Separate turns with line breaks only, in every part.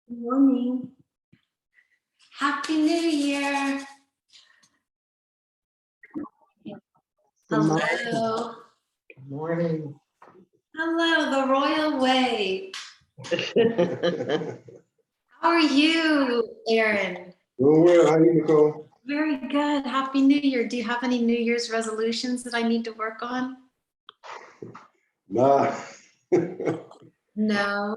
Good morning. Happy New Year. Hello.
Good morning.
Hello, the royal way. How are you, Aaron?
Doing well. How are you, Nicole?
Very good. Happy New Year. Do you have any New Year's resolutions that I need to work on?
Nah.
No.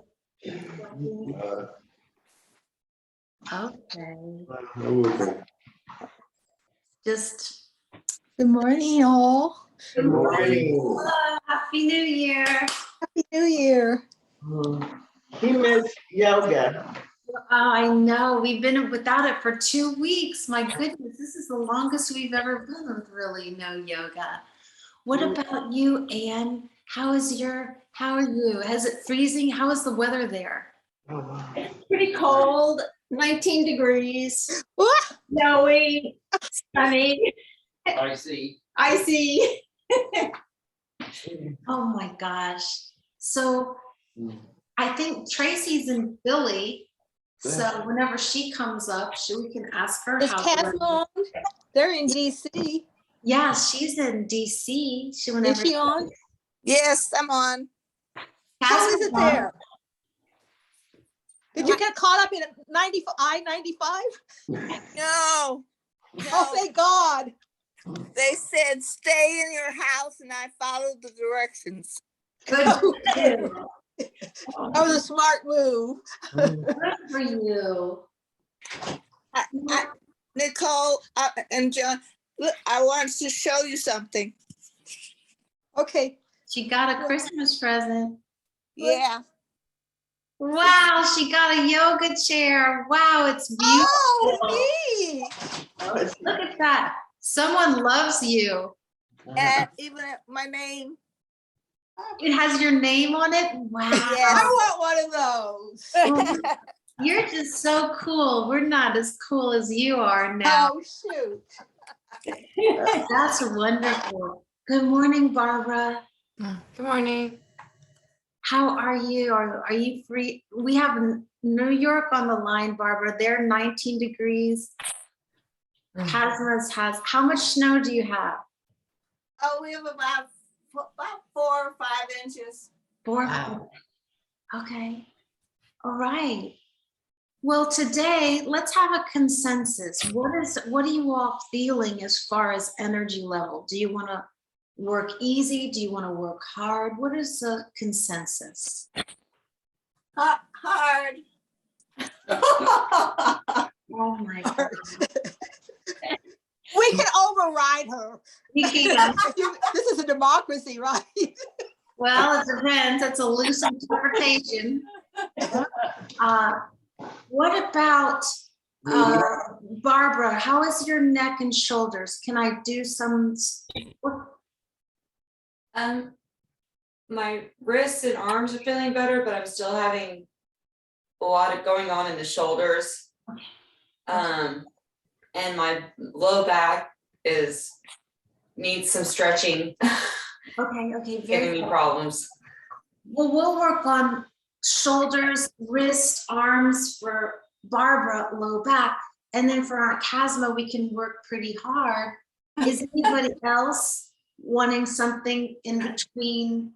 I'm
Okay.
okay.
Just
Good morning, all.
good morning. Hello. Happy New Year.
Happy New Year.
He missed yoga.
I know. We've been without it for 2 weeks. My goodness, this is the longest we've ever been with really no yoga. What about you, Anne? How are you? Is it freezing? How is the weather there?
Oh, wow.
Pretty cold, 19 degrees,
What?
snowy, sunny,
Icy.
icy.
Oh my gosh. So I think Tracy's in Philly. So whenever she comes up, we can ask her
Is
how.
Casma on? They're in DC.
Yeah, she's in DC.
Is she on?
Yes, I'm on.
How is it there? Did you get caught up in I-95?
No,
Oh, thank God.
they said stay in your house and I followed the directions.
Good
That was a smart move.
for you.
Nicole and John, look, I wanted to show you something.
Okay.
She got a Christmas present.
Yeah.
Wow, she got a yoga chair. Wow, it's beautiful.
Oh, me.
Look at that. Someone loves you.
And even my name.
It has your name on it. Wow.
I want one of those.
You're just so cool. We're not as cool as you are now.
Oh, shoot.
That's wonderful. Good morning, Barbara.
Good morning.
How are you? Are you free? We have New York on the line, Barbara. They're 19 degrees. Casma's has, how much snow do you have?
Oh, we have about 4 or 5 inches.
4.
Wow.
Okay. All right. Well, today let's have a consensus. What are you all feeling as far as energy level? Do you want to work easy? Do you want to work hard? What is the consensus?
Hard.
Oh my God.
We can override her.
We can.
This is a democracy, right?
Well, it depends. It's a loose interpretation. What about Barbara? How is your neck and shoulders? Can I do some?
My wrists and arms are feeling better, but I'm still having a lot of going on in the shoulders. And my low back needs some stretching,
Okay,
giving me problems.
Well, we'll work on shoulders, wrist, arms for Barbara, low back. And then for Aunt Casma, we can work pretty hard. Is anybody else wanting something in between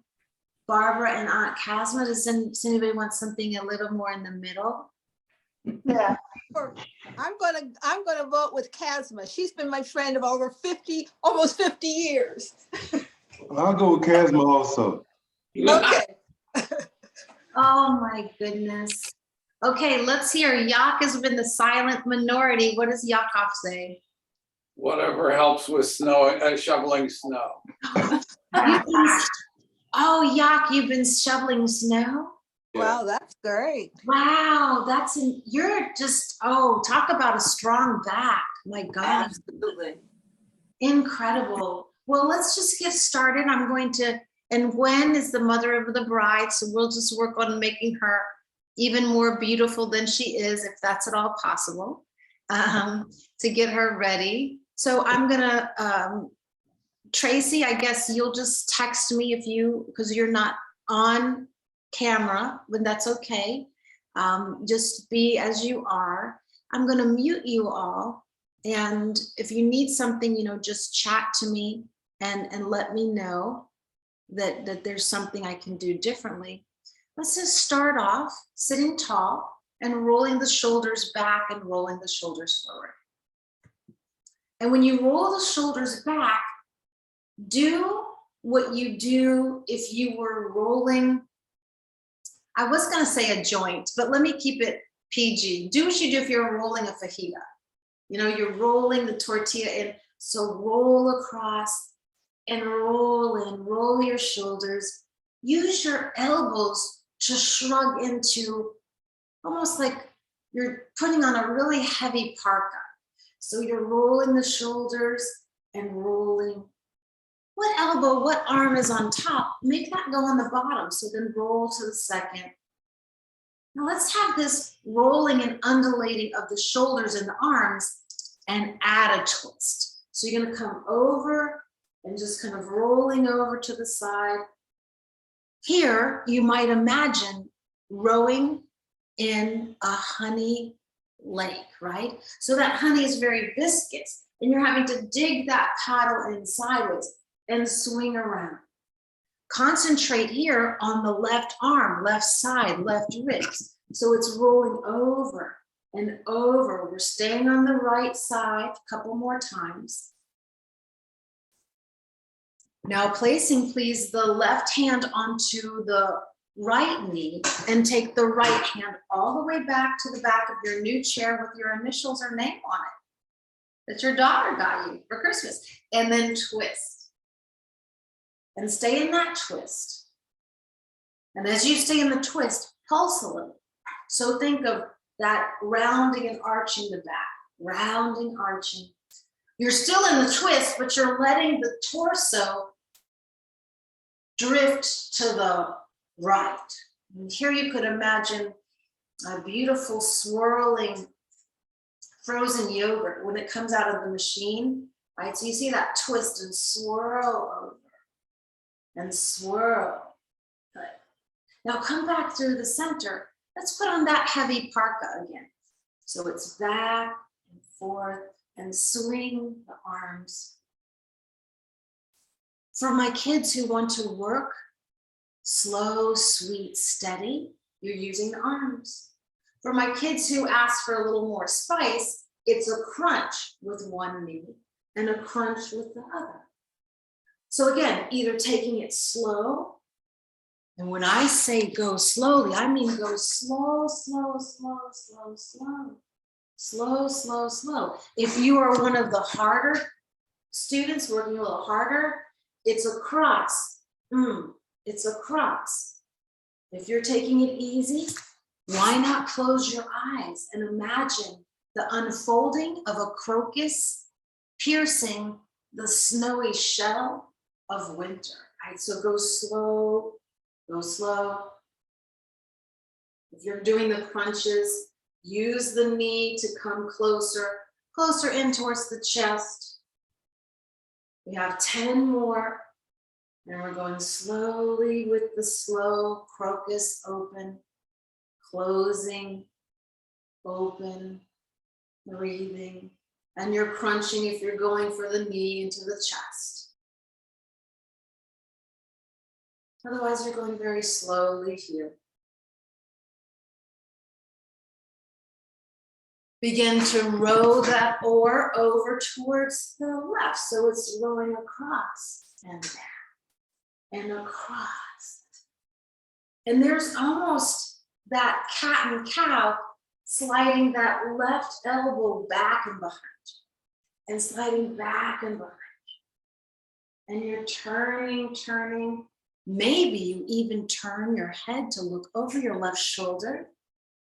Barbara and Aunt Casma? Does anybody want something a little more in the middle?
Yeah. I'm gonna vote with Casma. She's been my friend of over almost 50 years.
I'll go with Casma also.
Okay.
Oh my goodness. Okay, let's hear. Yak has been the silent minority. What does Yakov say?
Whatever helps with snow, shoveling snow.
Oh, Yak, you've been shoveling snow?
Wow, that's great.
Wow, you're just, talk about a strong back. My God.
Absolutely.
Incredible. Well, let's just get started. And Gwen is the mother of the bride, so we'll just work on making her even more beautiful than she is, if that's at all possible, to get her ready. So I'm gonna, Tracy, I guess you'll just text me because you're not on camera, but that's okay. Just be as you are. I'm going to mute you all. And if you need something, just chat to me and let me know that there's something I can do differently. Let's just start off sitting tall and rolling the shoulders back and rolling the shoulders forward. And when you roll the shoulders back, do what you do if you were rolling. I was going to say a joint, but let me keep it PG. Do what you do if you're rolling a fajita. You're rolling the tortilla in. So roll across and roll in, roll your shoulders. Use your elbows to shrug into almost like you're putting on a really heavy parka. So you're rolling the shoulders and rolling. What elbow, what arm is on top? Make that go on the bottom. So then roll to the second. Now let's have this rolling and undulating of the shoulders and the arms and add a twist. So you're gonna come over and just kind of rolling over to the side. Here, you might imagine rowing in a honey lake, right? So that honey is very viscous and you're having to dig that paddle in sideways and swing around. Concentrate here on the left arm, left side, left wrist. So it's rolling over and over. We're staying on the right side a couple more times. Now placing, please, the left hand onto the right knee and take the right hand all the way back to the back of your new chair with your initials or name on it that your daughter got you for Christmas. And then twist. And stay in that twist. And as you stay in the twist, pulse a little. So think of that rounding and arching the back, rounding, arching. You're still in the twist, but you're letting the torso drift to the right. And here you could imagine a beautiful swirling frozen yogurt when it comes out of the machine, right? So you see that twist and swirl over and swirl. Good. Now come back through the center. Let's put on that heavy parka again. So it's back and forth and swing the arms. For my kids who want to work slow, sweet, steady, you're using the arms. For my kids who ask for a little more spice, it's a crunch with one knee and a crunch with the other. So again, either taking it slow, and when I say go slowly, I mean go slow, slow, slow, slow, slow, slow, slow, slow. If you are one of the harder students working a little harder, it's a cross. It's a cross. If you're taking it easy, why not close your eyes and imagine the unfolding of a crocus piercing the snowy shell of winter, right? So go slow, go slow. If you're doing the crunches, use the knee to come closer, closer in towards the chest. We have 10 more. And we're going slowly with the slow crocus open, closing, open, breathing. And you're crunching if you're going for the knee into the chest. Otherwise, you're going very slowly here. Begin to row that oar over towards the left. So it's rowing across and down and across. And there's almost that cat and cow sliding that left elbow back and behind you and sliding back and behind you. And you're turning. Maybe you even turn your head to look over your left shoulder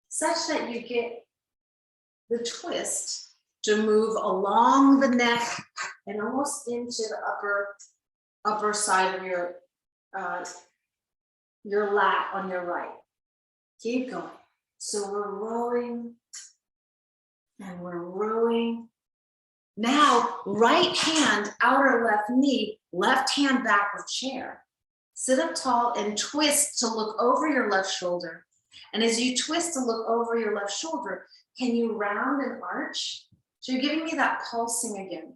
such that you get the twist to move along the neck and almost into the upper side of your lat on your right. Keep going. So we're rowing and we're rowing. Now, right hand, outer left knee, left hand back of chair. Sit up tall and twist to look over your left shoulder And as you twist to look over your left shoulder, can you round and arch? So you're giving me that pulsing again.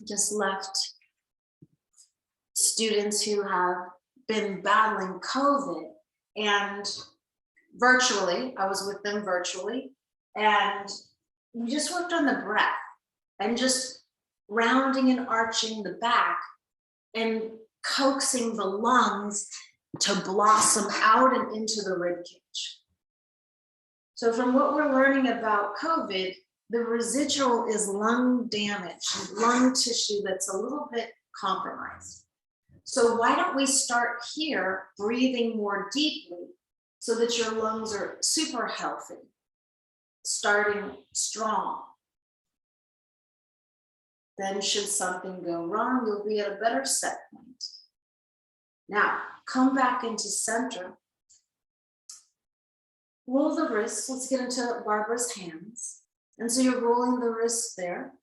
Just left students who have been battling COVID and virtually, I was with them virtually, and we just worked on the breath and just rounding and arching the back and coaxing the lungs to blossom out and into the rib cage. So from what we're learning about COVID, the residual is lung damage, lung tissue that's a little bit compromised. So why don't we start here, breathing more deeply so that your lungs are super healthy, starting strong. Then should something go wrong, you'll be at a better set point. Now, come back into center. Roll the wrists. Let's get into Barbara's hands. And so you're rolling the wrists there.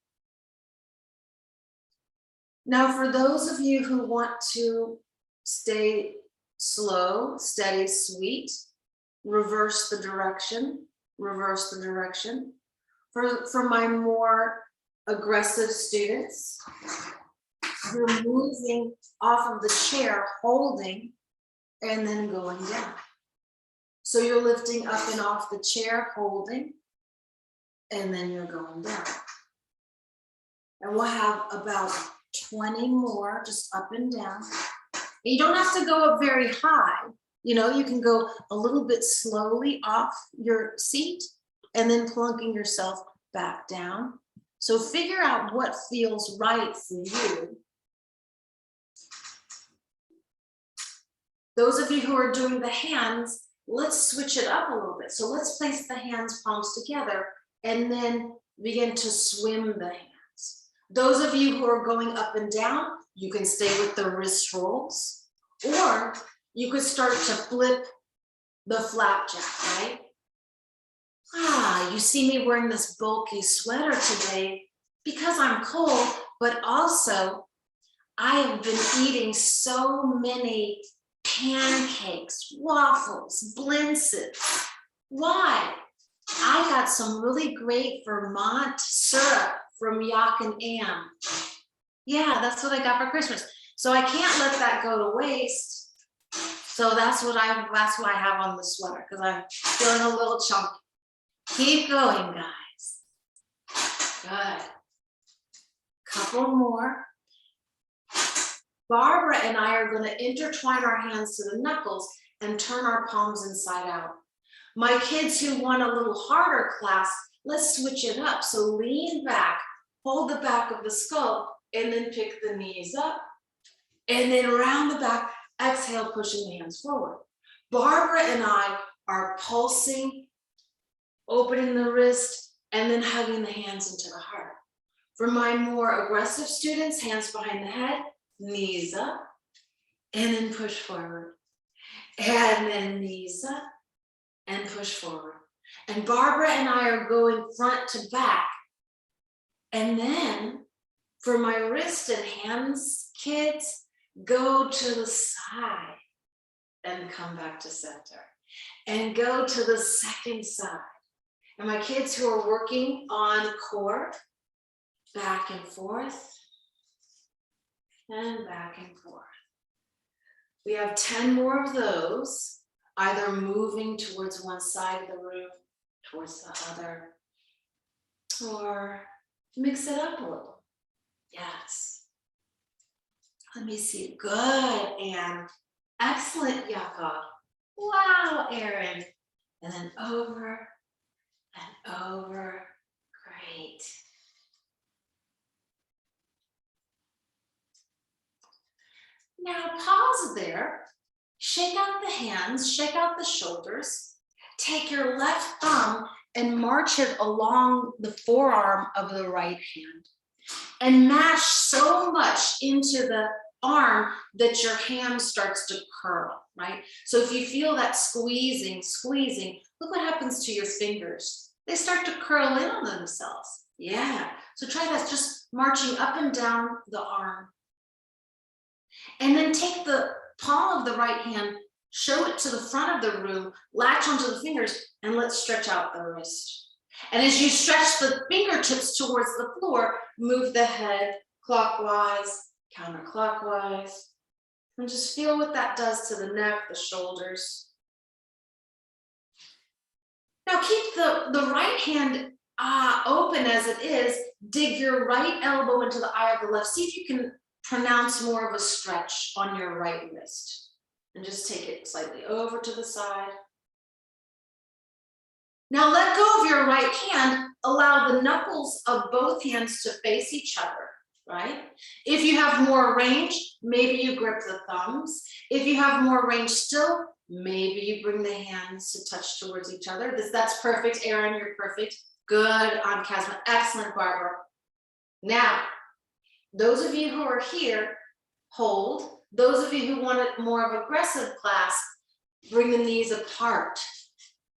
Now, for those of you who want to stay slow, steady, sweet, reverse the direction, reverse the direction. For my more aggressive students, you're moving off of the chair, holding, and then going down. So you're lifting up and off the chair, holding, and then you're going down. And we'll have about 20 more, just up and down. And you don't have to go up very high. You know, you can go a little bit slowly off your seat and then plunking yourself back down. So figure out what feels right for you. Those of you who are doing the hands, let's switch it up a little bit. So let's place the hands, palms together, and then begin to swim the hands. Those of you who are going up and down, you can stay with the wrist rolls, or you could start to flip the flapjack, right? You see me wearing this bulky sweater today because I'm cold, but also I have been eating so many pancakes, waffles, blintzes. Why? I got some really great Vermont syrup from Yak and Am. Yeah, that's what I got for Christmas. So I can't let that go to waste. So that's what I have on the sweater, because I'm feeling a little chunky. Keep going, guys. Good. Couple more. Barbara and I are going to intertwine our hands to the knuckles and turn our palms inside out. My kids who want a little harder class, let's switch it up. So lean back, hold the back of the skull, and then pick the knees up. And then round the back, exhale, pushing the hands forward. Barbara and I are pulsing, opening the wrist, and then hugging the hands into the heart. For my more aggressive students, hands behind the head, knees up, and then push forward. And then knees up, and push forward. And Barbara and I are going front to back. And then for my wrist and hands, kids, go to the side and come back to center. And go to the second side. And my kids who are working on core, back and forth, and back and forth. We have 10 more of those, either moving towards one side of the room, towards the other, or mix it up a little. Yes. Let me see. Good, and excellent, Jakob. Wow, Aaron. And then over and over. Great. Now pause there, shake out the hands, shake out the shoulders, take your left thumb and march it along the forearm of the right hand and mash so much into the arm that your hand starts to curl, right? So if you feel that squeezing, look what happens to your fingers. They start to curl in on themselves. Yeah, so try that, just marching up and down the arm. And then take the palm of the right hand, show it to the front of the room, latch onto the fingers, and let's stretch out the wrist. And as you stretch the fingertips towards the floor, move the head clockwise, counterclockwise, and just feel what that does to the neck, the shoulders. Now keep the right hand open as it is. Dig your right elbow into the eye of the left. See if you can pronounce more of a stretch on your right wrist. And just take it slightly over to the side. Now let go of your right hand. Allow the knuckles of both hands to face each other, right? If you have more range, maybe you grip the thumbs. If you have more range still, maybe you bring the hands to touch towards each other. That's perfect, Erin, you're perfect. Good on Casma, excellent, Barbara. Now, those of you who are here, hold. Those of you who want a more of aggressive class, bring the knees apart.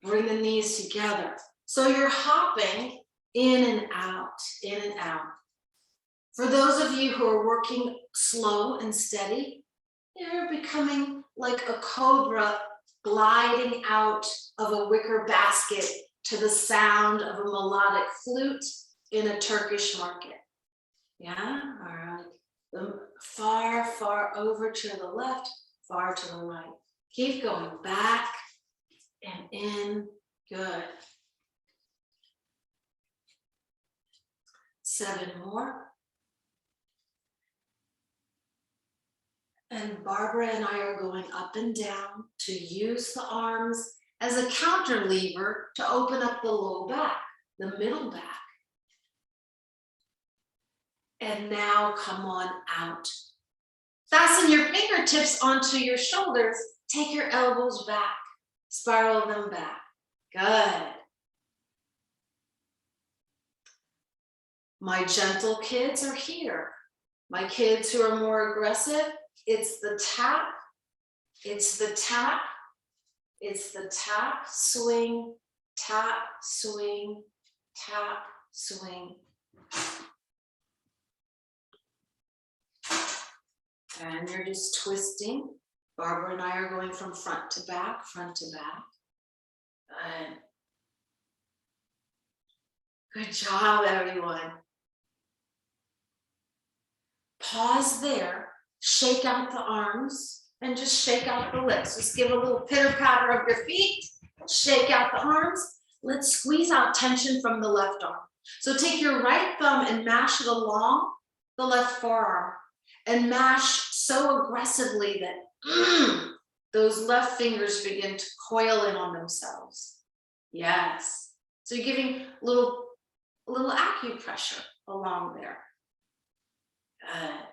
Bring the knees together. So you're hopping in and out, in and out. For those of you who are working slow and steady, you're becoming like a cobra gliding out of a wicker basket to the sound of a melodic flute in a Turkish market. Yeah, all right. Far, far over to the left, far to the right. Keep going back and in, good. 7 more. And Barbara and I are going up and down to use the arms as a counter lever to open up the low back, the middle back. And now come on out. Fasten your fingertips onto your shoulders. Take your elbows back. Spiral them back. Good. My gentle kids are here. My kids who are more aggressive, it's the tap, it's the tap, it's the tap, swing, tap, swing, tap, swing. And you're just twisting. Barbara and I are going from front to back, front to back. Good job, everyone. Pause there, shake out the arms, and just shake out the lips. Just give a little pitter patter of your feet, shake out the arms. Let's squeeze out tension from the left arm. So take your right thumb and mash it along the left forearm and mash so aggressively that those left fingers begin to coil in on themselves. Yes. So you're giving a little acupressure along there. Good.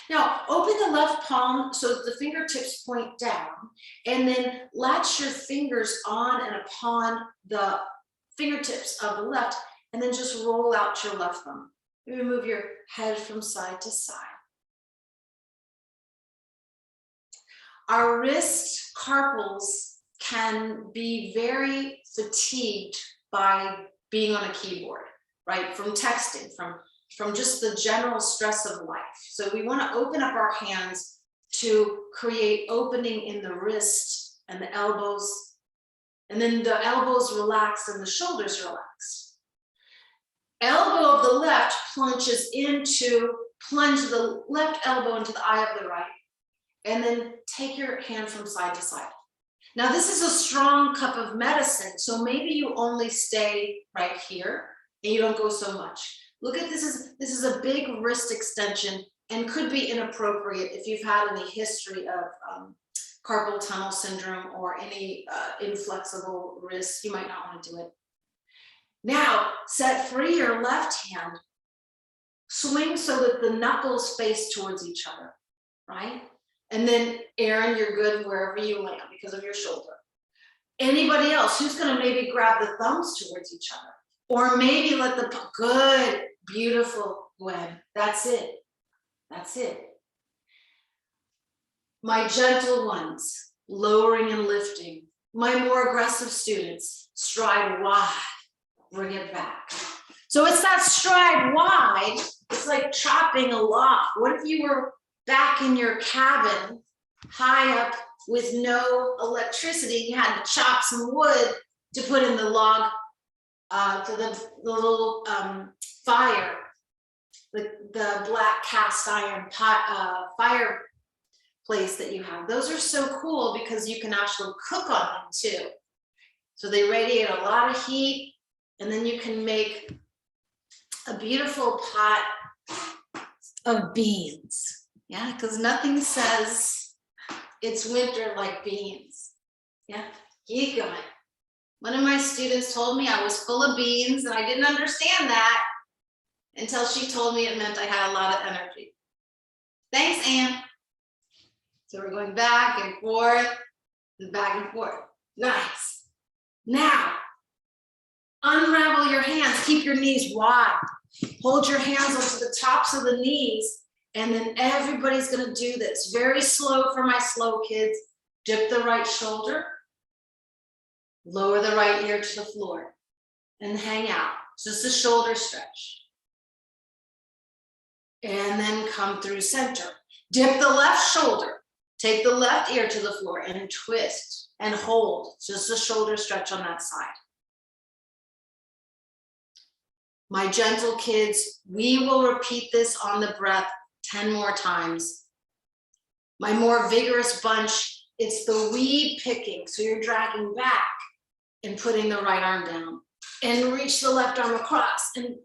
Now open the left palm so that the fingertips point down, and then latch your fingers on and upon the fingertips of the left, and then just roll out your left thumb. You move your head from side to side. Our wrist carpals can be very fatigued by being on a keyboard, right? From texting, from just the general stress of life. So we want to open up our hands to create opening in the wrist and the elbows, and then the elbows relax and the shoulders relax. Elbow of the left plunge the left elbow into the eye of the right, and then take your hand from side to side. Now this is a strong cup of medicine, so maybe you only stay right here and you don't go so much. Look at this is a big wrist extension and could be inappropriate if you've had any history of carpal tunnel syndrome or any inflexible wrists. You might not want to do it. Now set free your left hand, swing so that the knuckles face towards each other, right? And then Erin, you're good wherever you land because of your shoulder. Anybody else who's going to maybe grab the thumbs towards each other, or maybe let the good, beautiful Gwen. That's it. That's it. My gentle ones, lowering and lifting. My more aggressive students, stride wide, bring it back. So it's that stride wide. It's like chopping a log. What if you were back in your cabin high up with no electricity. You had to chop some wood to put in the log, to the little fire, the black cast iron pot, fireplace that you have. Those are so cool because you can actually cook on them too. So they radiate a lot of heat, and then you can make a beautiful pot of beans. Yeah, because nothing says it's winter like beans. Yeah, keep going. One of my students told me I was full of beans, and I didn't understand that until she told me it meant I had a lot of energy. Thanks, Anne. So we're going back and forth and back and forth. Nice. Now, unravel your hands, keep your knees wide. Hold your hands onto the tops of the knees, and then everybody's gonna do this. Very slow for my slow kids. Dip the right shoulder, lower the right ear to the floor, and hang out. Just a shoulder stretch. And then come through center. Dip the left shoulder, take the left ear to the floor, and twist and hold. Just a shoulder stretch on that side. My gentle kids, we will repeat this on the breath 10 more times. My more vigorous bunch, it's the weed picking. So you're dragging back and putting the right arm down, and reach the left arm across and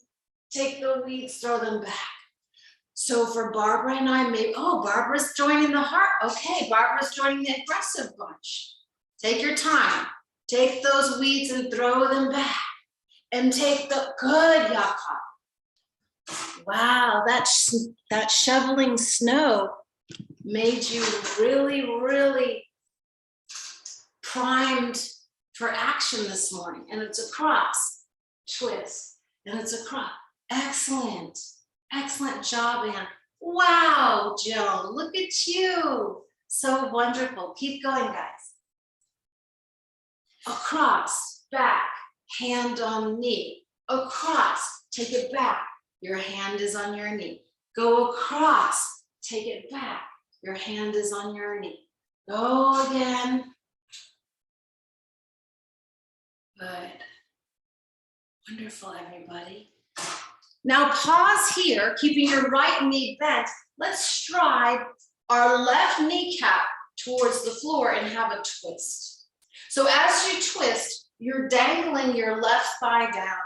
take the weeds, throw them back. So for Barbara and I, maybe, oh, Barbara's joining the heart. Okay, Barbara's joining the aggressive bunch. Take your time. Take those weeds and throw them back. And take the good yaka. Wow, that shoveling snow made you really, really primed for action this morning. And it's a cross, twist, and it's a cross. Excellent, excellent job, Anne. Wow, Joan, look at you. So wonderful. Keep going, guys. Across, back, hand on knee. Across, take it back. Your hand is on your knee. Go across, take it back. Your hand is on your knee. Go again. Good. Wonderful, everybody. Now pause here, keeping your right knee bent. Let's stride our left kneecap towards the floor and have a twist. So as you twist, you're dangling your left thigh down.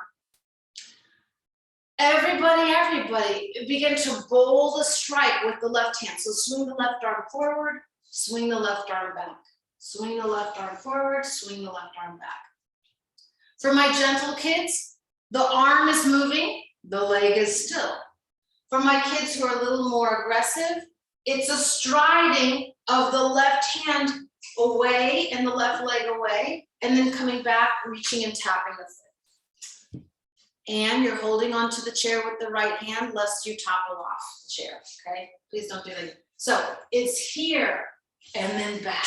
Everybody, begin to bowl the strike with the left hand. So swing the left arm forward, swing the left arm back. Swing the left arm forward, swing the left arm back. For my gentle kids, the arm is moving, the leg is still. For my kids who are a little more aggressive, it's a striding of the left hand away and the left leg away, and then coming back, reaching and tapping the foot. And you're holding onto the chair with the right hand lest you topple off the chair, okay? Please don't do that. So it's here and then back.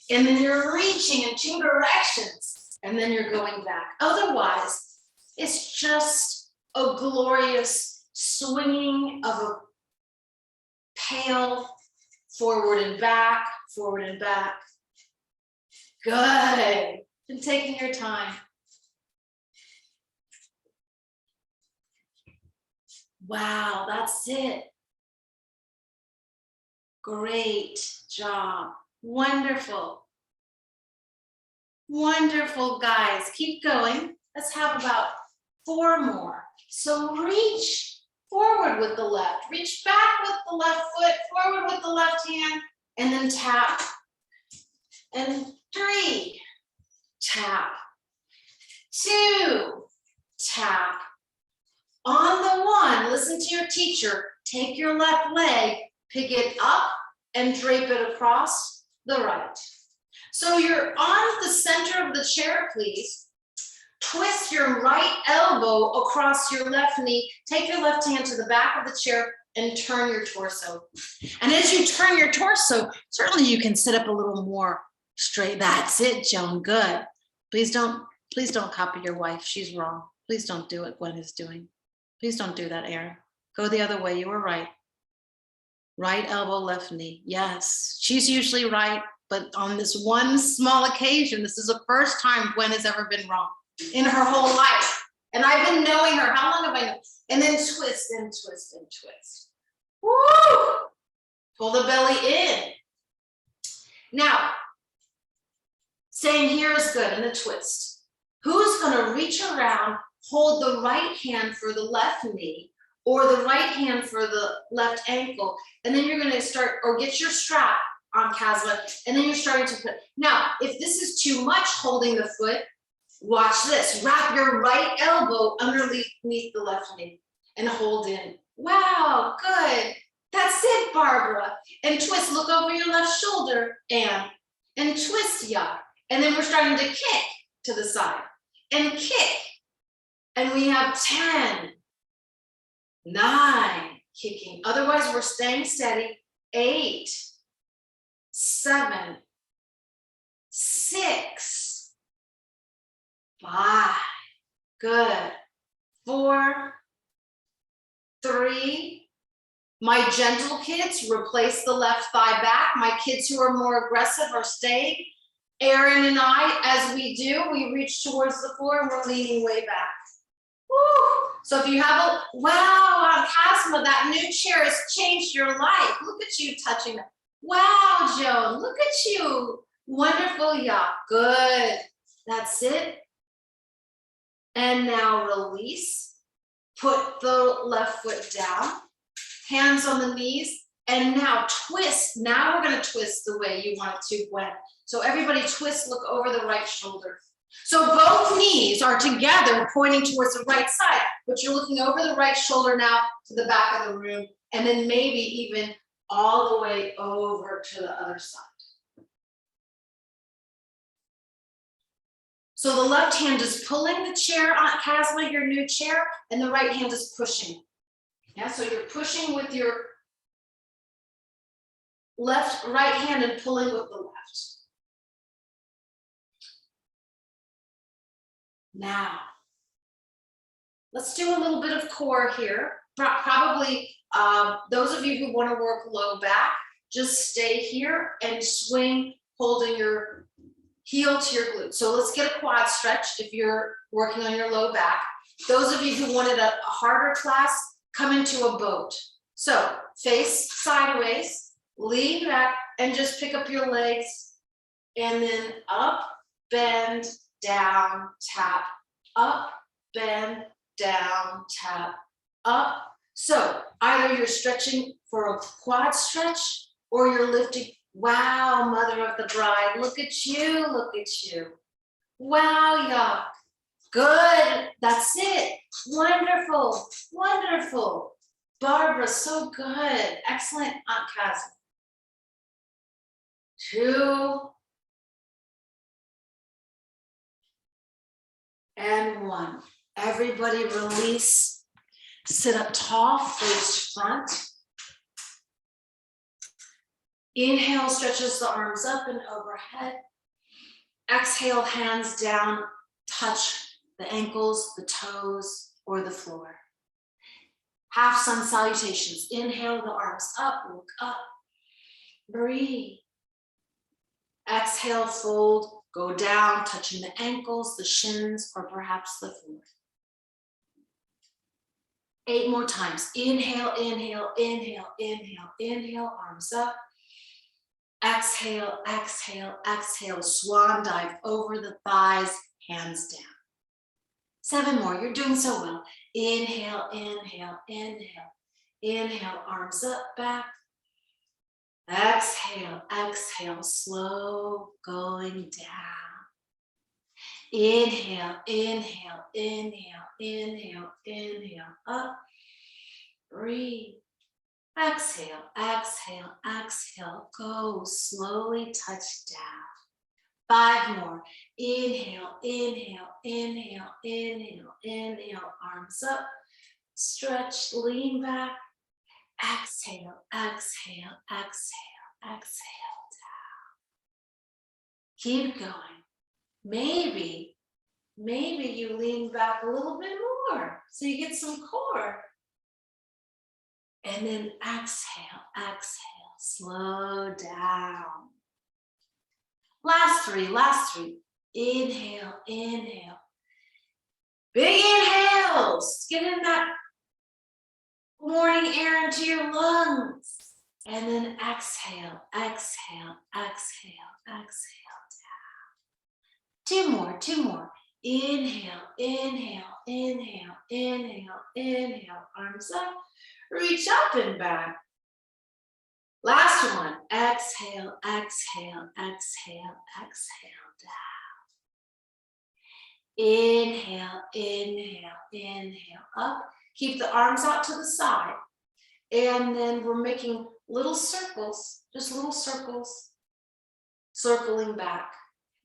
And then you're reaching in two directions and then you're going back. Otherwise, it's just a glorious swinging of a pail forward and back, forward and back. Good. And taking your time. Wow, that's it. Great job. Wonderful. Wonderful, guys. Keep going. Let's have about 4 more. So reach forward with the left. Reach back with the left foot, forward with the left hand, and then tap. And 3, tap. 2, tap. On the 1, listen to your teacher. Take your left leg, pick it up, and drape it across the right. So you're on the center of the chair, please. Twist your right elbow across your left knee. Take your left hand to the back of the chair and turn your torso. And as you turn your torso, certainly you can sit up a little more straight. That's it, Joan. Good. Please don't copy your wife. She's wrong. Please don't do what Gwen is doing. Please don't do that, Aaron. Go the other way. You were right. Right elbow, left knee. Yes, she's usually right, but on this one small occasion, this is the first time Gwen has ever been wrong in her whole life. And I've been knowing her. How long have I known? And then twist and twist and twist. Woo! Pull the belly in. Now, staying here is good in the twist. Who's gonna reach around, hold the right hand for the left knee, or the right hand for the left ankle, and then you're gonna start, or get your strap on Casma, and then you're starting to put, now, if this is too much holding the foot, watch this, wrap your right elbow underneath the left knee and hold in. Wow, good, that's it, Barbara. And twist, look over your left shoulder, and twist, yeah. And then we're starting to kick to the side, and kick. And we have 10, 9, kicking. Otherwise, we're staying steady. 8, 7, 6, 5. Good. 4, 3. My gentle kids, replace the left thigh back. My kids who are more aggressive are staying. Erin and I, as we do, we reach towards the floor and we're leaning way back. Woo. So if you have a, wow, Casma, that new chair has changed your life. Look at you touching it. Wow, Joan, look at you. Wonderful, yeah, good. That's it. And now release. Put the left foot down, hands on the knees, and now twist. Now we're gonna twist the way you want it to, Gwen. So everybody twist, look over the right shoulder. So both knees are together pointing towards the right side, but you're looking over the right shoulder now to the back of the room, and then maybe even all the way over to the other side. So the left hand is pulling the chair on Casma, your new chair, and the right hand is pushing. Yeah, so you're pushing with your right hand and pulling with the left. Now, let's do a little bit of core here. Probably those of you who want to work low back, just stay here and swing, holding your heel to your glute. So let's get a quad stretch if you're working on your low back. Those of you who wanted a harder class, come into a boat. So face sideways, lean back, and just pick up your legs, and then up, bend, down, tap, up, bend, down, tap, up. So either you're stretching for a quad stretch or you're lifting. Wow, mother of the bride, look at you, look at you. Wow, yeah, good, that's it. Wonderful, wonderful. Barbara, so good, excellent, Aunt Cassie. 2, and 1. Everybody release, sit up tall, face front. Inhale, stretches the arms up and overhead. Exhale, hands down, touch the ankles, the toes, or the floor. Half sun salutations. Inhale, the arms up, look up. Breathe. Exhale, fold, go down, touching the ankles, the shins, or perhaps the floor. 8 more times. Inhale, inhale, inhale, inhale, inhale, arms up. Exhale, exhale, exhale, swan dive over the thighs, hands down. 7 more, you're doing so well. Inhale, inhale, inhale, inhale, arms up, back. Exhale, exhale, slow going down. Inhale, inhale, inhale, inhale, inhale, up. Breathe. Exhale, exhale, exhale, go slowly, touch down. 5 more. Inhale, inhale, inhale, inhale, inhale, arms up. Stretch, lean back. Exhale, exhale, exhale, exhale down. Keep going. Maybe you lean back a little bit more so you get some core. And then exhale, exhale, slow down. Last three, last three. Inhale, inhale. Big inhales. Get in that morning air into your lungs. And then exhale, exhale, exhale, exhale down. Two more, two more. Inhale, inhale, inhale, inhale, inhale. Arms up. Reach up and back. Last one. Exhale, exhale, exhale, exhale down. Inhale, inhale, inhale up. Keep the arms out to the side. And then we're making little circles, just little circles, circling back.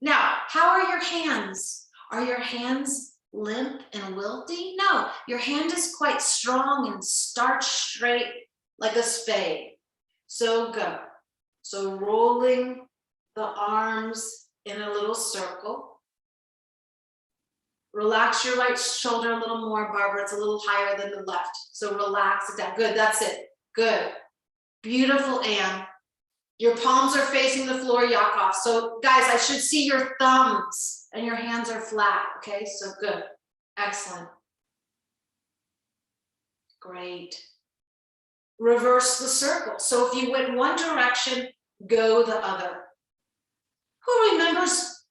Now, how are your hands? Are your hands limp and wilty? No, your hand is quite strong and starch straight like a spade. So go. So rolling the arms in a little circle. Relax your right shoulder a little more, Barbara. It's a little higher than the left. So relax it down. Good, that's it. Good. Beautiful, Anne. Your palms are facing the floor, Yakov. So guys, I should see your thumbs and your hands are flat, okay? So good, excellent. Great. Reverse the circle. So if you went one direction, go the other. Who remembers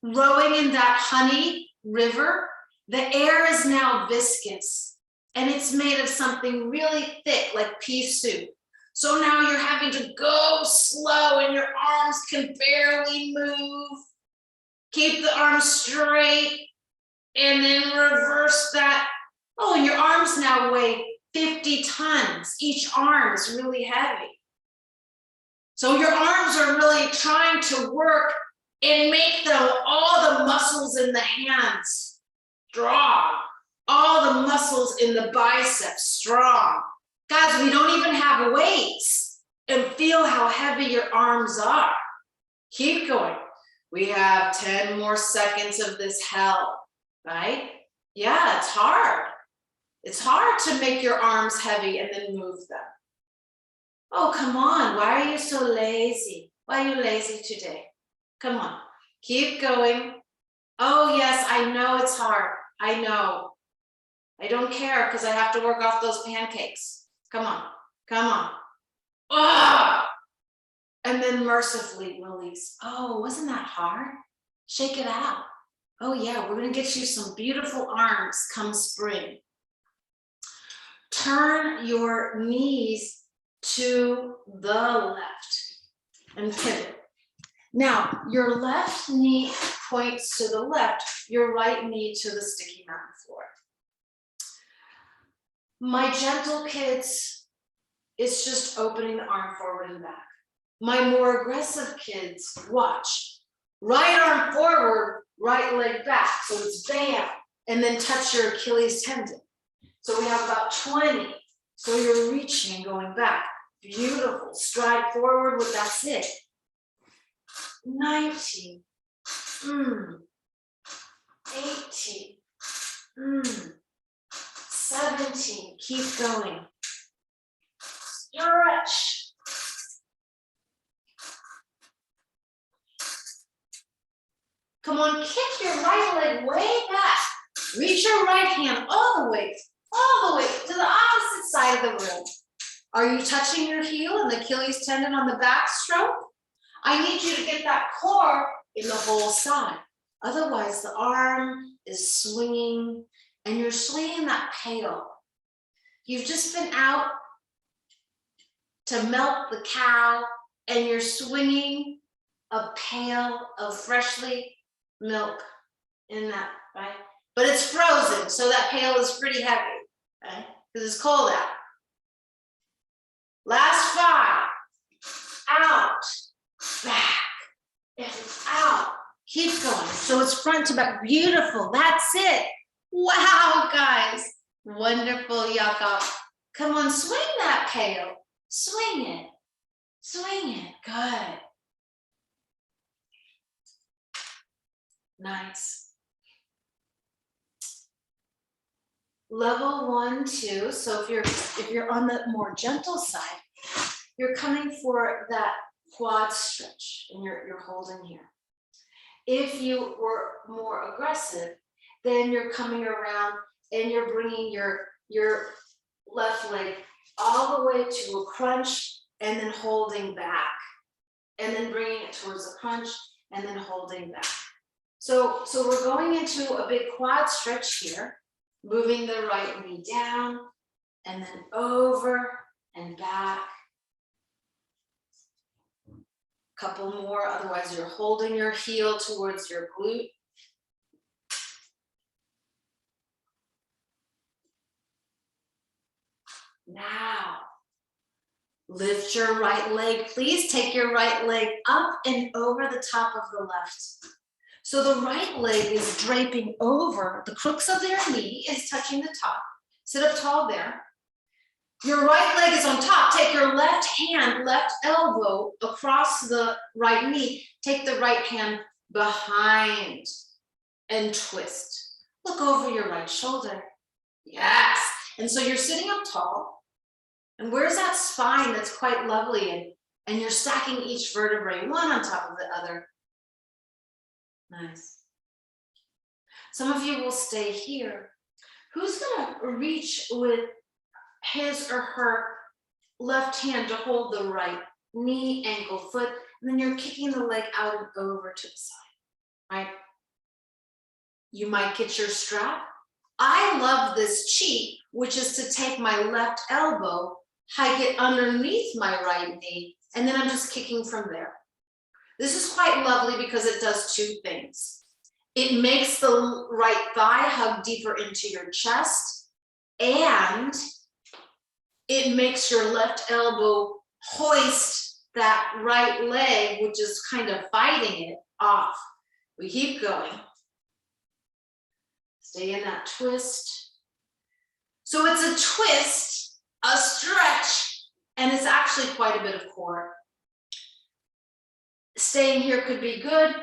rowing in that honey river? The air is now viscous and it's made of something really thick like pea soup. So now you're having to go slow and your arms can barely move. Keep the arms straight and then reverse that. Oh, and your arms now weigh 50 tons. Each arm is really heavy. So your arms are really trying to work and make all the muscles in the hands strong. All the muscles in the biceps strong. Guys, we don't even have weights and feel how heavy your arms are. Keep going. We have 10 more seconds of this hell, right? Yeah, it's hard. It's hard to make your arms heavy and then move them. Oh, come on. Why are you so lazy? Why are you lazy today? Come on. Keep going. Oh, yes, I know it's hard. I know. I don't care because I have to work off those pancakes. Come on, come on. Ah! And then mercifully release. Oh, wasn't that hard? Shake it out. Oh yeah, we're gonna get you some beautiful arms come spring. Turn your knees to the left and pivot. Now, your left knee points to the left, your right knee to the sticky mountain floor. My gentle kids, it's just opening the arm forward and back. My more aggressive kids, watch. Right arm forward, right leg back. So it's bam, and then touch your Achilles tendon. So we have about 20. So you're reaching and going back. Beautiful. Stride forward with that's it. 19. 18. 17, keep going. Stretch. Come on, kick your right leg way back. Reach your right hand all the way to the opposite side of the room. Are you touching your heel and the Achilles tendon on the back stroke? I need you to get that core in the whole side. Otherwise, the arm is swinging and you're swinging that pail. You've just been out to milk the cow and you're swinging a pail of freshly milk in that, right? But it's frozen, so that pail is pretty heavy, right? Because it's cold out. Last 5, out, back, and out. Keep going. So it's front to back. Beautiful. That's it. Wow, guys. Wonderful, Yakov. Come on, swing that pail. Swing it. Swing it. Good. Nice. level 1, 2. So if you're on the more gentle side, you're coming for that quad stretch and you're holding here. If you were more aggressive, then you're coming around and you're bringing your left leg all the way to a crunch and then holding back, and then bringing it towards a crunch and then holding back. So we're going into a big quad stretch here, moving the right knee down and then over and back. Couple more, otherwise you're holding your heel towards your glute. Now, lift your right leg. Please take your right leg up and over the top of the left. So the right leg is draping over, the crooks of their knee is touching the top. Sit up tall there. Your right leg is on top. Take your left hand, left elbow across the right knee. Take the right hand behind and twist. Look over your right shoulder. Yes. And so you're sitting up tall. And where's that spine that's quite lovely? And you're stacking each vertebrae, one on top of the other. Nice. Some of you will stay here. Who's gonna reach with his or her left hand to hold the right knee, ankle, foot, and then you're kicking the leg out and over to the side, right? You might get your strap. I love this cheat, which is to take my left elbow, hike it underneath my right knee, and then I'm just kicking from there. This is quite lovely because it does two things. It makes the right thigh hug deeper into your chest, and it makes your left elbow hoist that right leg, which is kind of fighting it, off. We keep going. Stay in that twist. So it's a twist, a stretch, and it's actually quite a bit of core. Staying here could be good.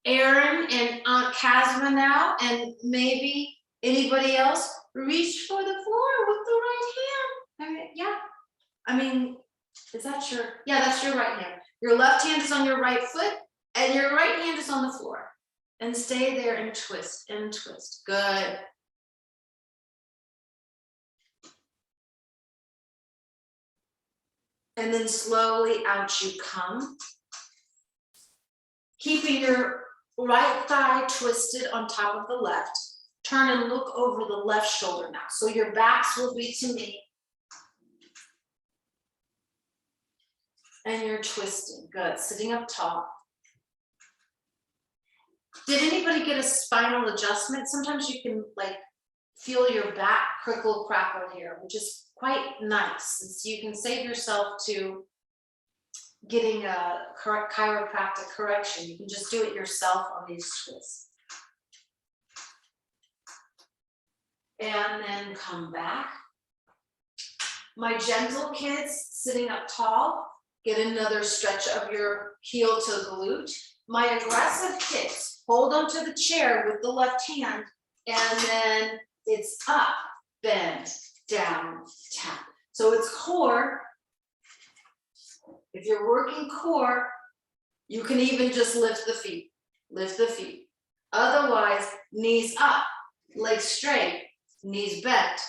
Aaron and Aunt Casma now, and maybe anybody else, reach for the floor with the right hand. I mean, yeah. I mean, is that your, yeah, that's your right hand. Your left hand is on your right foot, and your right hand is on the floor. And stay there and twist and twist. Good. And then slowly out you come. Keeping your right thigh twisted on top of the left. Turn and look over the left shoulder now. So your backs will be to me. And you're twisting. Good. Sitting up tall. Did anybody get a spinal adjustment? Sometimes you can like feel your back crickle crackle here, which is quite nice. And so you can save yourself to getting a chiropractic correction. You can just do it yourself on these twists. And then come back. My gentle kids sitting up tall, get another stretch of your heel to glute. My aggressive kids, hold onto the chair with the left hand, and then it's up, bend, down, tap. So it's core. If you're working core, you can even just lift the feet. Lift the feet. Otherwise, knees up, legs straight, knees bent,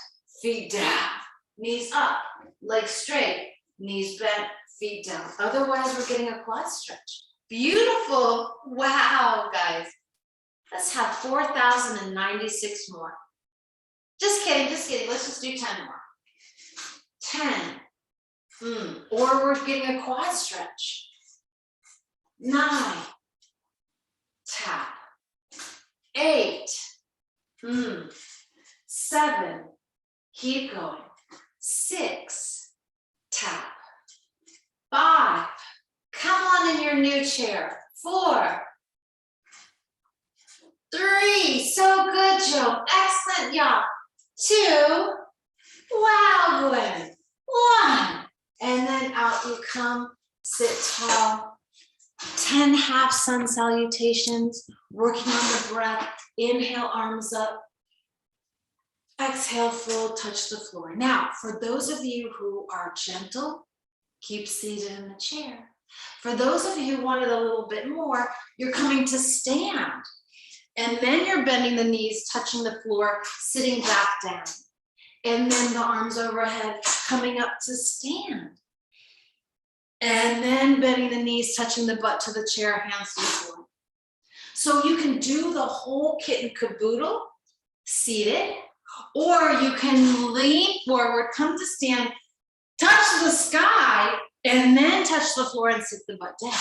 feet down. Knees up, legs straight, knees bent, feet down. Otherwise, we're getting a quad stretch. Beautiful. Wow, guys. Let's have 4,096 more. Just kidding, just kidding. Let's just do 10 more. 10. Or we're getting a quad stretch. 9. Tap. 8. 7. Keep going. 6. Tap. 5. Come on in your new chair. 4. 3. So good, Joe. Excellent job. 2. Wow, Gwen. 1. And then out you come. Sit tall. 10 half sun salutations. Working on the breath. Inhale, arms up. Exhale, fold, touch the floor. Now, for those of you who are gentle, keep seated in the chair. For those of you who wanted a little bit more, you're coming to stand. And then you're bending the knees, touching the floor, sitting back down. And then the arms overhead, coming up to stand. And then bending the knees, touching the butt to the chair, hands to the floor. So you can do the whole kit and caboodle, seated, or you can lean forward, come to stand, touch the sky, and then touch the floor and sit the butt down.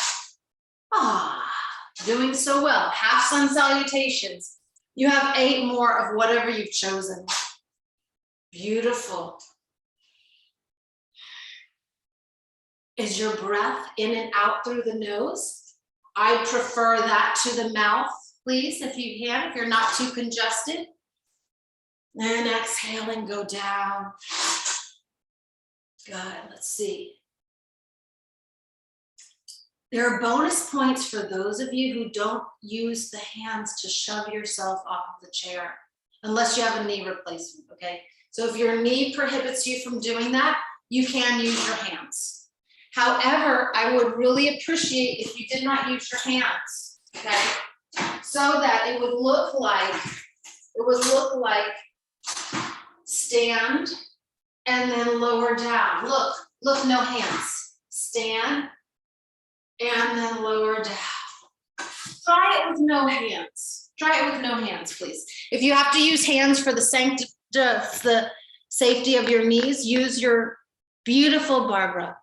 Ah, doing so well. Half sun salutations. You have 8 more of whatever you've chosen. Beautiful. Is your breath in and out through the nose? I prefer that to the mouth, please, if you can, if you're not too congested. And exhale and go down. Good, let's see. There are bonus points for those of you who don't use the hands to shove yourself off of the chair, unless you have a knee replacement, okay? So if your knee prohibits you from doing that, you can use your hands. However, I would really appreciate if you did not use your hands, okay? So that it would look like, stand and then lower down. Look, no hands. Stand and then lower down. Try it with no hands. Try it with no hands, please. If you have to use hands for the safety of your knees, use your beautiful Barbara.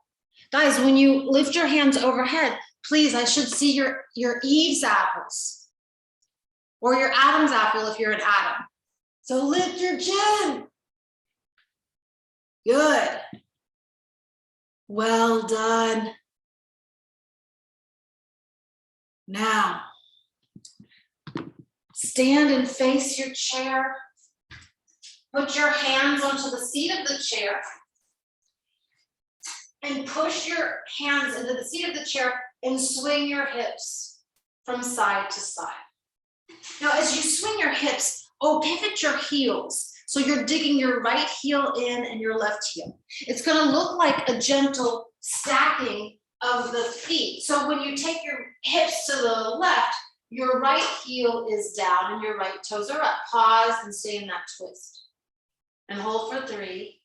Guys, when you lift your hands overhead, please, I should see your Eve's apples or your Adam's apple if you're an Adam. So lift your chin. Good. Well done. Now, stand and face your chair. Put your hands onto the seat of the chair and push your hands into the seat of the chair and swing your hips from side to side. Now, as you swing your hips, pivot your heels. So you're digging your right heel in and your left heel. It's going to look like a gentle stacking of the feet. So when you take your hips to the left, your right heel is down and your right toes are up. Pause and stay in that twist. And hold for 3,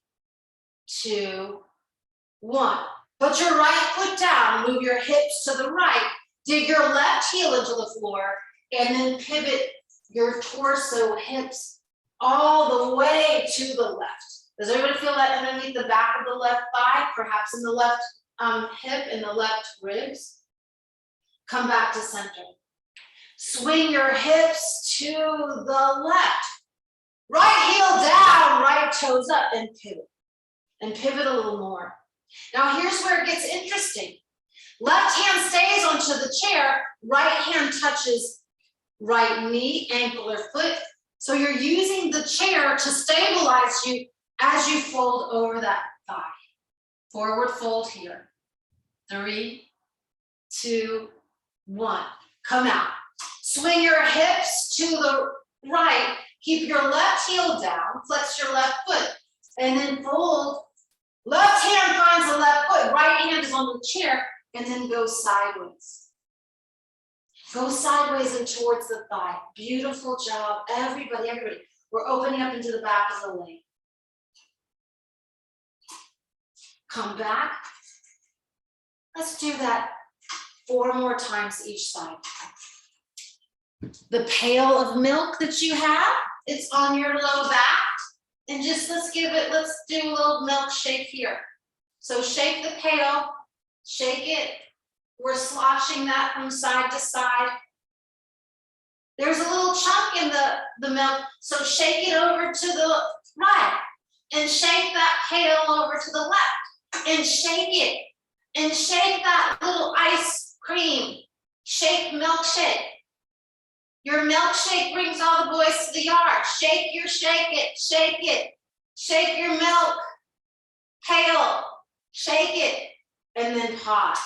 2, 1. Put your right foot down, move your hips to the right, dig your left heel into the floor, and then pivot your torso, hips, all the way to the left. Does everybody feel that underneath the back of the left thigh, perhaps in the left hip and the left ribs? Come back to center. Swing your hips to the left. Right heel down, right toes up, and pivot. And pivot a little more. Now here's where it gets interesting. Left hand stays onto the chair, right hand touches right knee, ankle, or foot. So you're using the chair to stabilize you as you fold over that thigh. Forward fold here. 3, 2, 1. Come out. Swing your hips to the right. Keep your left heel down. Flex your left foot. And then fold. Left hand finds the left foot. Right hand is on the chair. And then go sideways. Go sideways and towards the thigh. Beautiful job, everybody. We're opening up into the back of the leg. Come back. Let's do that 4 more times each side. The pail of milk that you have, it's on your low back. And just let's do a little milk shake here. So shake the pail, shake it. We're sloshing that from side to side. There's a little chunk in the milk, so shake it over to the right and shake that pail over to the left and shake it and shake that little ice cream. Shake milkshake. Your milkshake brings all the boys to the yard. Shake it. Shake your milk pail. Shake it and then pause.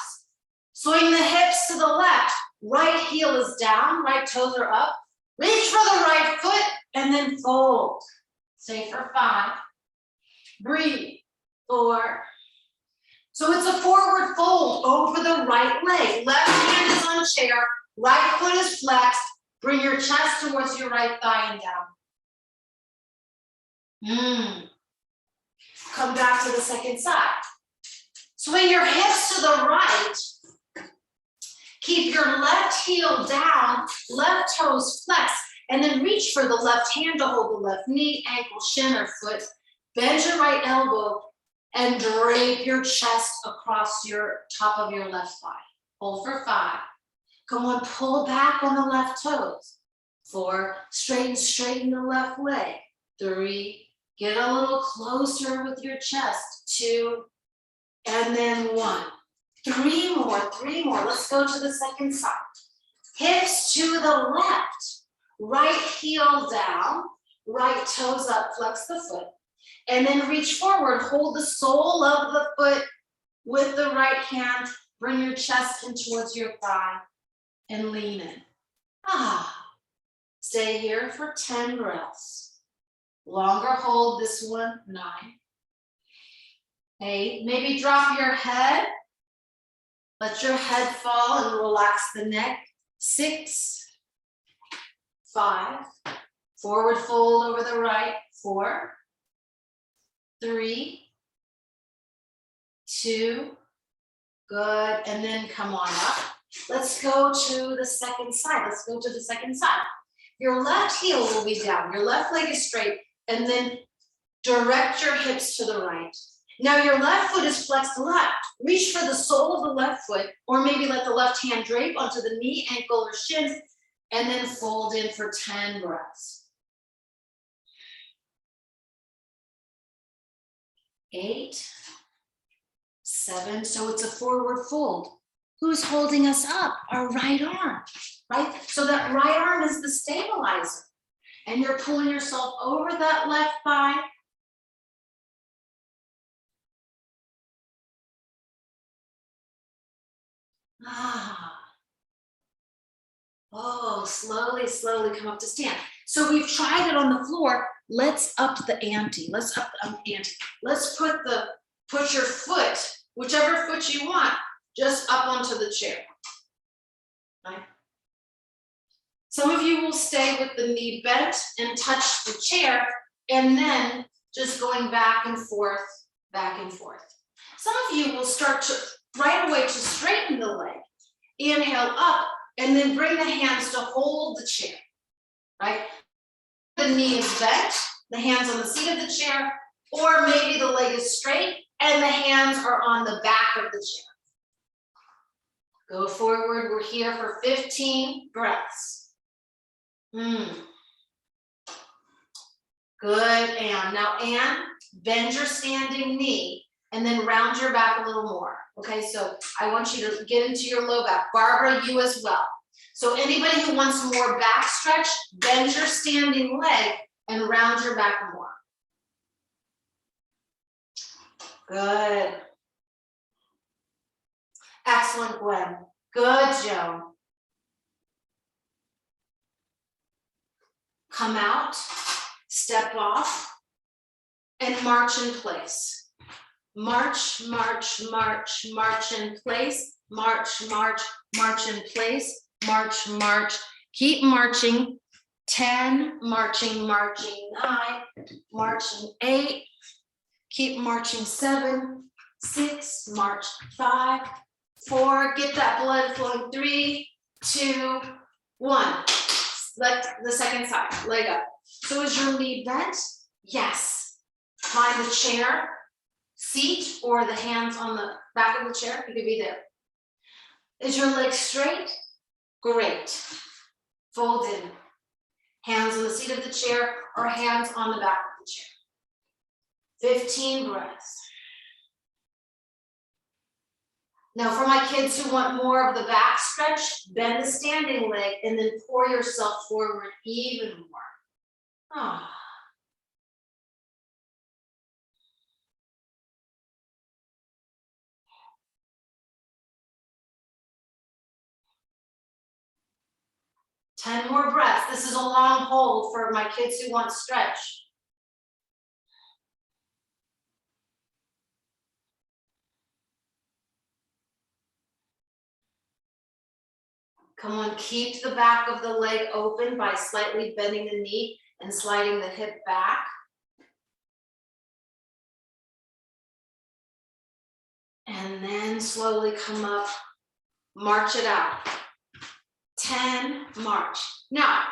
Swing the hips to the left. Right heel is down, right toes are up. Reach for the right foot and then fold. Stay for 5. Breathe. 4. So it's a forward fold over the right leg. Left hand is on chair, right foot is flexed. Bring your chest towards your right thigh and down. Come back to the second side. Swing your hips to the right. Keep your left heel down, left toes flexed, and then reach for the left hand to hold the left knee, ankle, shin, or foot. Bend your right elbow and drape your chest across your top of your left thigh. Hold for 5. Come on, pull back on the left toes. 4, straighten the left leg. 3, get a little closer with your chest. 2, and then 1. 3 more. Let's go to the second side. Hips to the left. Right heel down, right toes up, flex the foot. And then reach forward, hold the sole of the foot with the right hand. Bring your chest in towards your thigh and lean in. Stay here for 10 breaths. Longer hold, this one, 9. 8, maybe drop your head. Let your head fall and relax the neck. 6, 5, forward fold over the right. 4, 3, 2, good, and then come on up. Let's go to the second side. Your left heel will be down, your left leg is straight, and then direct your hips to the right. Now your left foot is flexed left. Reach for the sole of the left foot, or maybe let the left hand drape onto the knee, ankle, or shin, and then fold in for 10 breaths. 8, 7, so it's a forward fold. Who's holding us up? Our right arm, right? So that right arm is the stabilizer. And you're pulling yourself over that left thigh. Oh, slowly come up to stand. So we've tried it on the floor. Let's up the ante. Let's put your foot, whichever foot you want, just up onto the chair. Right? Some of you will stay with the knee bent and touch the chair, and then just going back and forth, back and forth. Some of you will start to right away to straighten the leg. Inhale up, and then bring the hands to hold the chair, right? The knee is bent, the hands on the seat of the chair, or maybe the leg is straight and the hands are on the back of the chair. Go forward, we're here for 15 breaths. Good, Anne. Now, Anne, bend your standing knee and then round your back a little more. Okay, so I want you to get into your low back. Barbara, you as well. So anybody who wants more back stretch, bend your standing leg and round your back more. Good. Excellent, Gwen. Good, Joan. Come out, step off, and march in place. March, march, march, march in place. March, march, march in place. March, march. Keep marching. 10, marching, marching. 9, marching. 8. Keep marching. 7, 6, march. 5, 4. Get that blood flowing. 3, 2, 1. Let the second side, leg up. So is your knee bent? Yes. Find the chair, seat, or the hands on the back of the chair. You could be there. Is your leg straight? Great. Fold in. Hands on the seat of the chair or hands on the back of the chair. 15 breaths. Now for my kids who want more of the back stretch, bend the standing leg and then pour yourself forward even more. 10 more breaths. This is a long hold for my kids who want stretch. Come on, keep the back of the leg open by slightly bending the knee and sliding the hip back. And then slowly come up, march it out. 10, march. Now,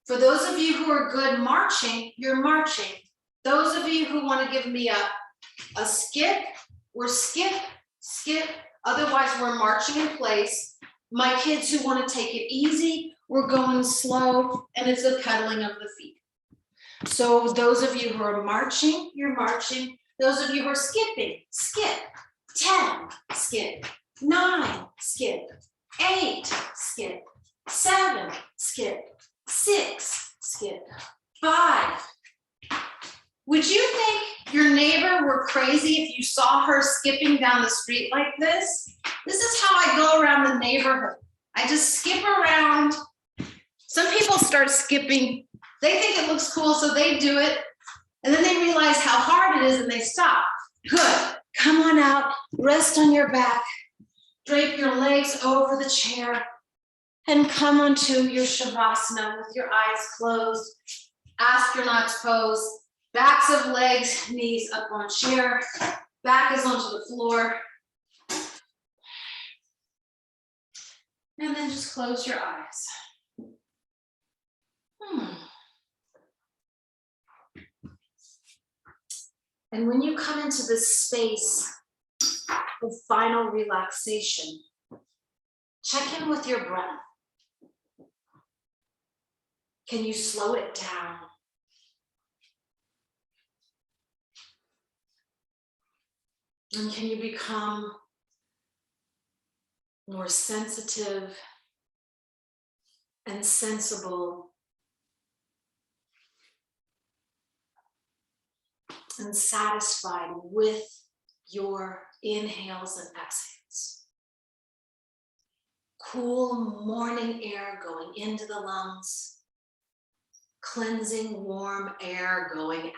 for those of you who are good marching, you're marching. Those of you who want to give me a skip, we're skip, skip. Otherwise, we're marching in place. My kids who want to take it easy, we're going slow, and it's a pedaling of the feet. So those of you who are marching, you're marching. Those of you who are skipping, skip. 10, skip. 9, skip. 8, skip. 7, skip. 6, skip. 5. Would you think your neighbor were crazy if you saw her skipping down the street like this? This is how I go around the neighborhood. I just skip around. Some people start skipping. They think it looks cool, so they do it. And then they realize how hard it is and they stop. Good. Come on out, rest on your back. Drape your legs over the chair and come onto your Shavasana with your eyes closed. Astronauts pose. Backs of legs, knees up on chair, back is onto the floor. And then just close your eyes. And when you come into this space of final relaxation, check in with your breath. Can you slow it down? And can you become more sensitive and sensible and satisfied with your inhales and exhales? Cool morning air going into the lungs, cleansing warm air going out.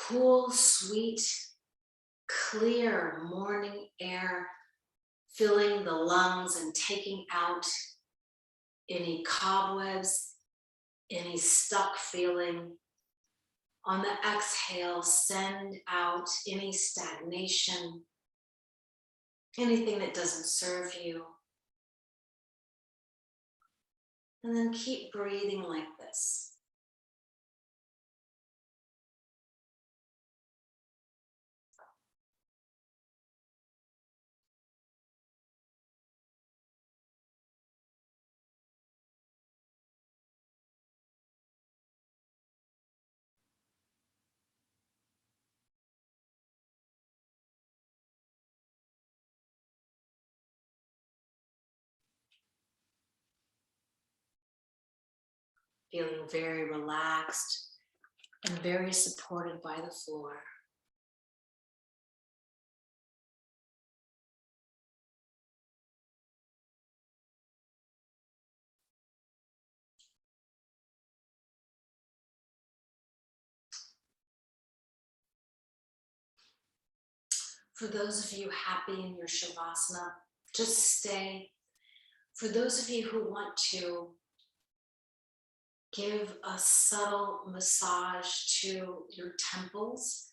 Cool, sweet, clear morning air filling the lungs and taking out any cobwebs, any stuck feeling. On the exhale, send out any stagnation, anything that doesn't serve you. And then keep breathing like this. Feeling very relaxed and very supported by the floor. For those of you happy in your Shavasana, just stay. For those of you who want to give a subtle massage to your temples,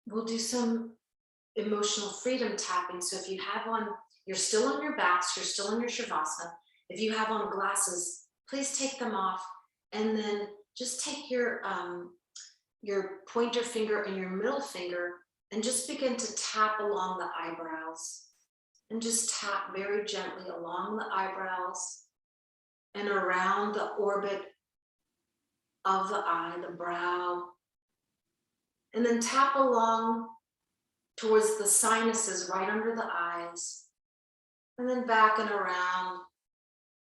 we'll do some emotional freedom tapping. So if you have on, you're still on your backs, you're still in your Shavasana. If you have on glasses, please take them off, and then just take your pointer finger and your middle finger and just begin to tap along the eyebrows, and just tap very gently along the eyebrows and around the orbit of the eye, the brow, and then tap along towards the sinuses right under the eyes, and then back and around.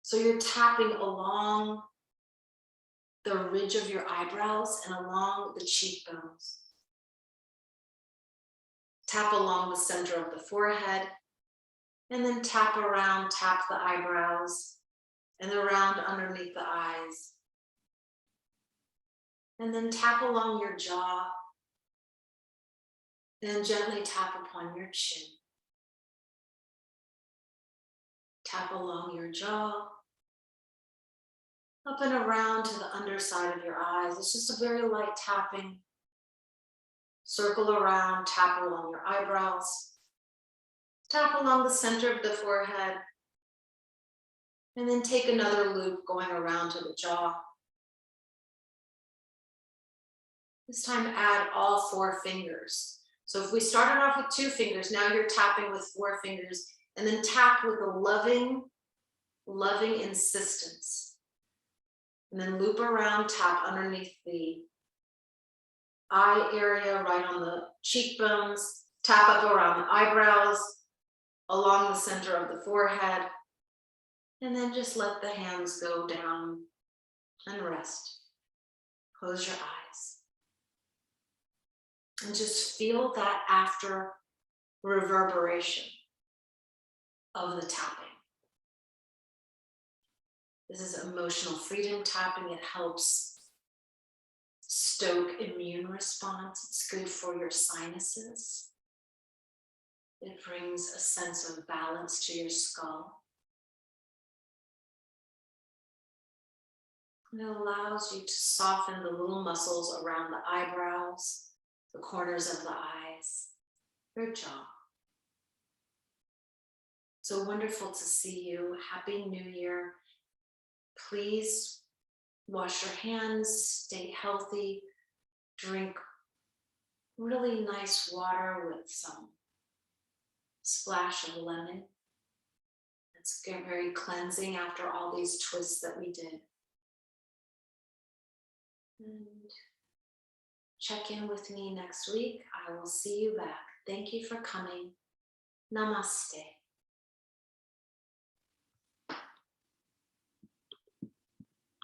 So you're tapping along the ridge of your eyebrows and along the cheekbones. Tap along the center of the forehead, and then tap around, tap the eyebrows, and around underneath the eyes. And then tap along your jaw, and gently tap upon your chin. Tap along your jaw, up and around to the underside of your eyes. It's just a very light tapping. Circle around, tap along your eyebrows, tap along the center of the forehead, and then take another loop going around to the jaw. This time add all 4 fingers. So if we started off with 2 fingers, now you're tapping with 4 fingers, and then tap with a loving insistence. And then loop around, tap underneath the eye area, right on the cheekbones, tap up around the eyebrows, along the center of the forehead, and then just let the hands go down and rest. Close your eyes. And just feel that after reverberation of the tapping. This is emotional freedom tapping. It helps stoke immune response. It's good for your sinuses. It brings a sense of balance to your skull. And it allows you to soften the little muscles around the eyebrows, the corners of the eyes, your jaw. So wonderful to see you. Happy New Year. Please wash your hands, stay healthy, drink really nice water with some splash of lemon. It's very cleansing after all these twists that we did. And check in with me next week. I will see you back. Thank you for coming. Namaste.